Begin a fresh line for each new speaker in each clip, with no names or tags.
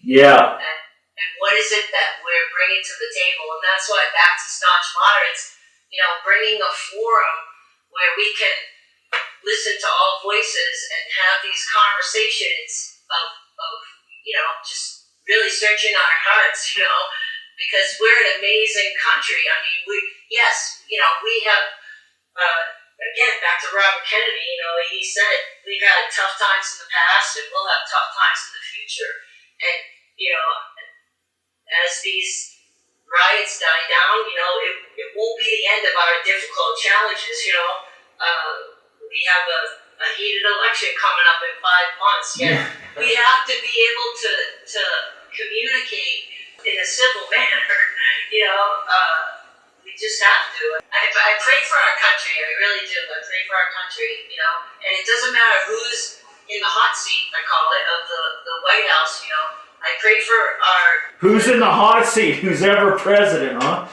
Yeah.
And what is it that we're bringing to the table? And that's why, back to Staunch Moderates, bringing a forum where we can listen to all voices and have these conversations of just really searching our hearts, because we're an amazing country. I mean, we have, again, back to Robert Kennedy, he said, we've had tough times in the past and we'll have tough times in the future. And, as these riots die down, it won't be the end of our difficult challenges, we have a heated election coming up in 5 months. Yeah. We have to be able to communicate in a civil manner, we just have to. I pray for our country, I really do. I pray for our country, and it doesn't matter who's in the hot seat, I call it, of the White House, I pray for our...
Who's in the hot seat? Who's ever president, huh?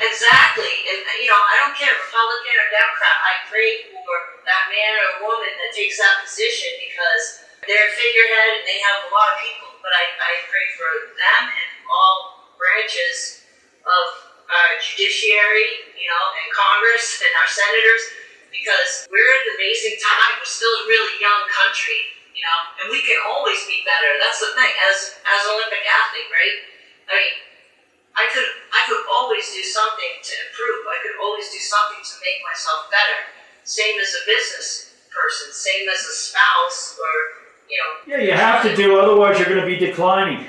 Exactly. And, I don't care, Republican or Democrat, I pray for that man or woman that takes that position because they're a figurehead and they have a lot of people. But I pray for them and all branches of our judiciary, and Congress and our senators, because we're in an amazing time. We're still a really young country. And we can always be better. That's the thing. As an Olympic athlete, right? I mean, I could always do something to improve. I could always do something to make myself better. Same as a business person. Same as a spouse, or
Yeah, you have to do. Otherwise, you're going to be declining.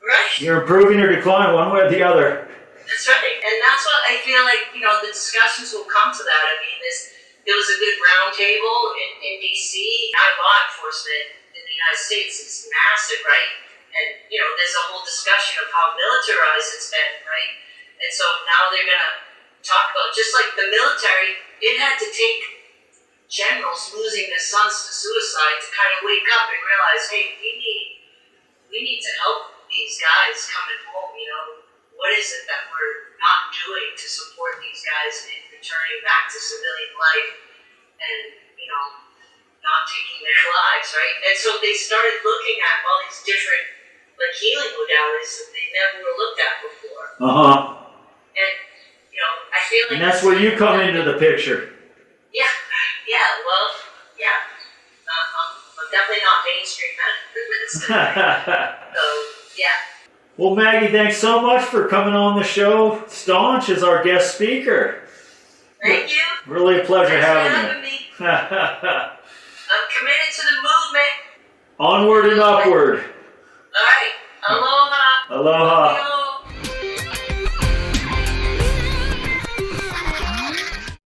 Right.
You're improving or declining one way or the other.
That's right. And that's what I feel like. The discussions will come to that. I mean, there was a good roundtable in D.C. Law enforcement in the United States is massive, right? And, there's a whole discussion of how militarized it's been, right? And so now they're going to talk about, just like the military, it had to take generals losing their sons to suicide to kind of wake up and realize, hey, we need to help these guys coming home, What is it that we're not doing to support these guys in returning back to civilian life and, not taking their lives, right? And so they started looking at all these different, healing modalities that they never were looked at before. And, I feel like...
And that's where you come into the picture.
Yeah, well, yeah. I'm definitely not mainstream medicine. So, yeah.
Well, Maggie, thanks so much for coming on the show. Staunch is our guest speaker.
Thank you.
Really a pleasure having
me. I'm committed to the movement.
Onward and upward.
All right. Aloha.
Aloha.